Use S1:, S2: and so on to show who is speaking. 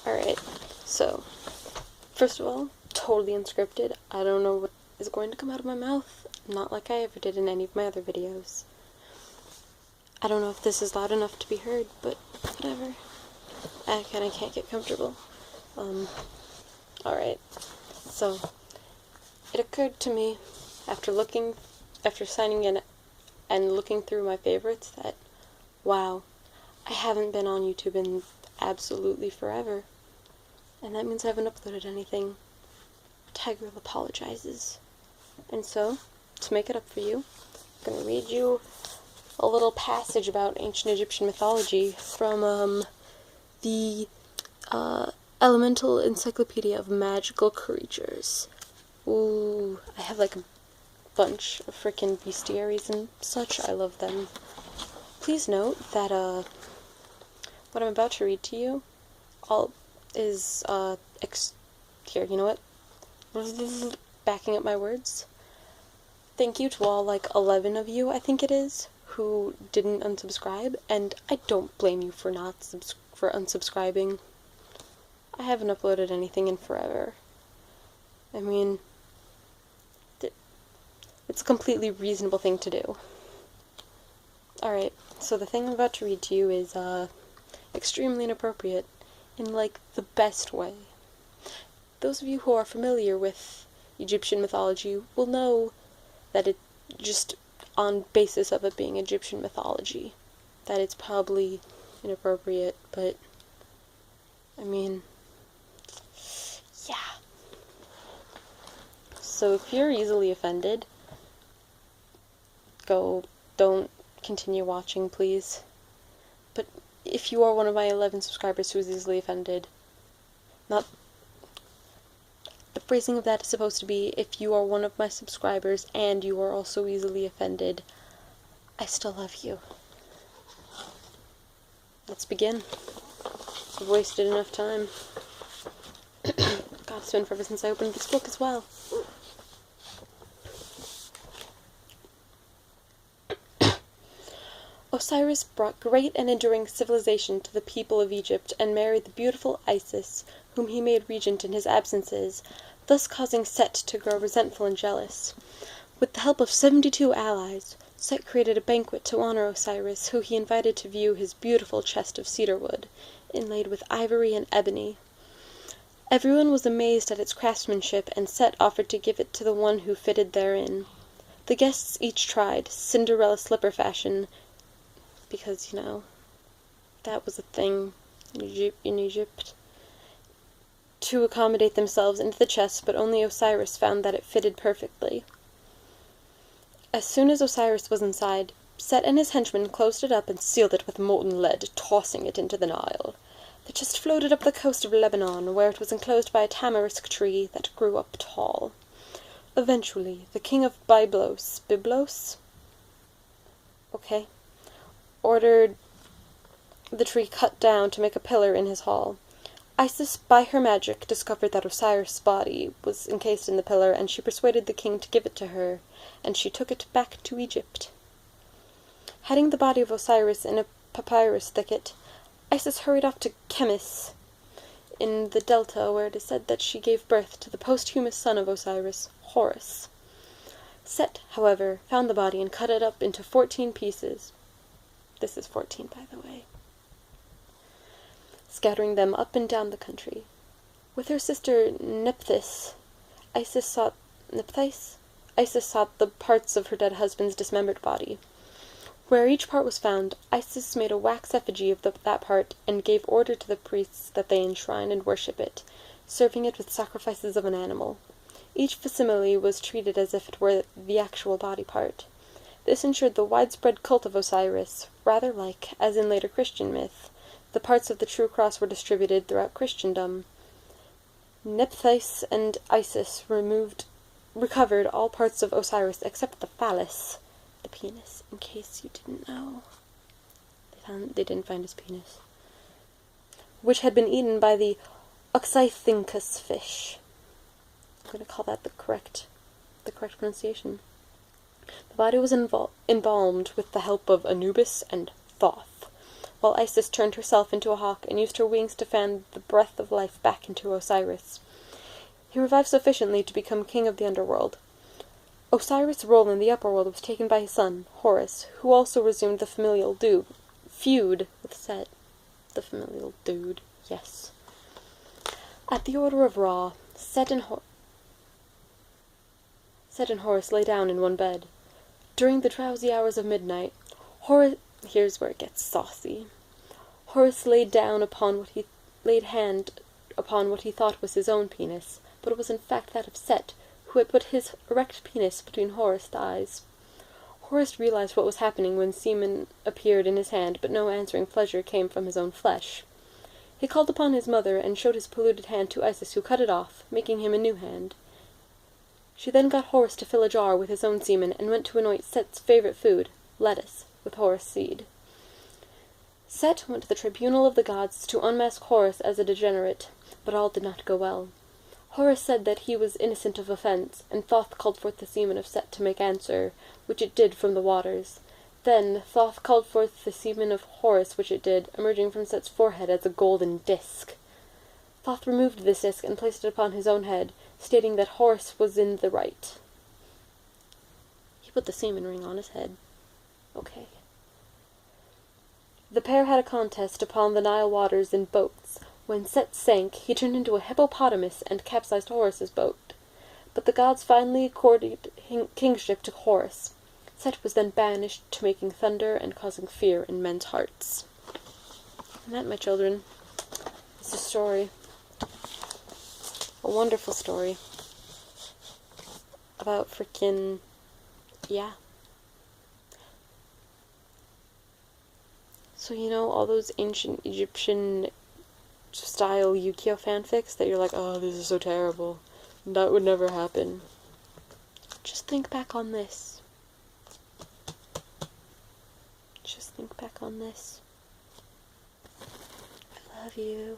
S1: Alright, so, first of all, totally unscripted. I don't know what is going to come out of my mouth, not like I ever did in any of my other videos. I don't know if this is loud enough to be heard, but whatever. I kinda can't get comfortable. Alright, so, it occurred to me, after signing in and looking through my favorites, that, wow, I haven't been on YouTube in absolutely forever. And that means I haven't uploaded anything. Tigirl apologizes. And so, to make it up for you, I'm going to read you a little passage about ancient Egyptian mythology from the Elemental Encyclopedia of Magical Creatures. Ooh, I have like a bunch of frickin' bestiaries and such. I love them. Please note that what I'm about to read to you is here, you know what? Backing up my words. Thank you to all, like, 11 of you, I think it is, who didn't unsubscribe, and I don't blame you for for unsubscribing. I haven't uploaded anything in forever. I mean, it's a completely reasonable thing to do. Alright, so the thing I'm about to read to you is, extremely inappropriate, in, like, the best way. Those of you who are familiar with Egyptian mythology will know that it, just on basis of it being Egyptian mythology, that it's probably inappropriate, but, I mean, yeah. So if you're easily offended, don't continue watching, please. But if you are one of my 11 subscribers who is easily offended, the phrasing of that is supposed to be, if you are one of my subscribers and you are also easily offended, I still love you. Let's begin. I've wasted enough time. God, it's been forever since I opened this book as well. Osiris brought great and enduring civilization to the people of Egypt and married the beautiful Isis, whom he made regent in his absences, thus causing Set to grow resentful and jealous. With the help of 72 allies, Set created a banquet to honor Osiris, who he invited to view his beautiful chest of cedar wood, inlaid with ivory and ebony. Everyone was amazed at its craftsmanship, and Set offered to give it to the one who fitted therein. The guests each tried, Cinderella slipper fashion, because, you know, that was a thing in Egypt, to accommodate themselves into the chest, but only Osiris found that it fitted perfectly. As soon as Osiris was inside, Set and his henchmen closed it up and sealed it with molten lead, tossing it into the Nile. The chest floated up the coast of Lebanon, where it was enclosed by a tamarisk tree that grew up tall. Eventually, the king of Byblos? Okay. Ordered the tree cut down to make a pillar in his hall. Isis, by her magic, discovered that Osiris' body was encased in the pillar, and she persuaded the king to give it to her, and she took it back to Egypt. Hiding the body of Osiris in a papyrus thicket, Isis hurried off to Chemis, in the Delta, where it is said that she gave birth to the posthumous son of Osiris, Horus. Set, however, found the body and cut it up into 14 pieces. This is 14, by the way. Scattering them up and down the country. With her sister Nephthys, Isis sought the parts of her dead husband's dismembered body. Where each part was found, Isis made a wax effigy of that part and gave order to the priests that they enshrine and worship it, serving it with sacrifices of an animal. Each facsimile was treated as if it were the actual body part. This ensured the widespread cult of Osiris, rather like, as in later Christian myth, the parts of the true cross were distributed throughout Christendom. Nephthys and Isis recovered all parts of Osiris except the phallus, the penis, in case you didn't know. They didn't find his penis. Which had been eaten by the Oxythynchus fish. I'm going to call that the correct pronunciation. The body was embalmed with the help of Anubis and Thoth, while Isis turned herself into a hawk and used her wings to fan the breath of life back into Osiris. He revived sufficiently to become king of the underworld. Osiris' role in the upper world was taken by his son, Horus, who also resumed the familial feud with Set. The familial dude, yes. At the order of Ra, Set and Horus lay down in one bed. During the drowsy hours of midnight, here's where it gets saucy. Horus laid hand upon what he thought was his own penis, but it was in fact that of Set, who had put his erect penis between Horus' thighs. Horus realized what was happening when semen appeared in his hand, but no answering pleasure came from his own flesh. He called upon his mother and showed his polluted hand to Isis, who cut it off, making him a new hand. She then got Horus to fill a jar with his own semen and went to anoint Set's favorite food, lettuce, with Horus' seed. Set went to the tribunal of the gods to unmask Horus as a degenerate, but all did not go well. Horus said that he was innocent of offense, and Thoth called forth the semen of Set to make answer, which it did from the waters. Then Thoth called forth the semen of Horus, which it did, emerging from Set's forehead as a golden disc. Thoth removed this disc and placed it upon his own head, stating that Horus was in the right. He put the semen ring on his head. Okay. The pair had a contest upon the Nile waters in boats. When Set sank, he turned into a hippopotamus and capsized Horus's boat. But the gods finally accorded kingship to Horus. Set was then banished to making thunder and causing fear in men's hearts. And that, my children, is a story. A wonderful story. About frickin'... yeah. So, you know, all those ancient Egyptian style Yu-Gi-Oh fanfics that you're like, oh, this is so terrible. That would never happen. Just think back on this. Just think back on this. I love you.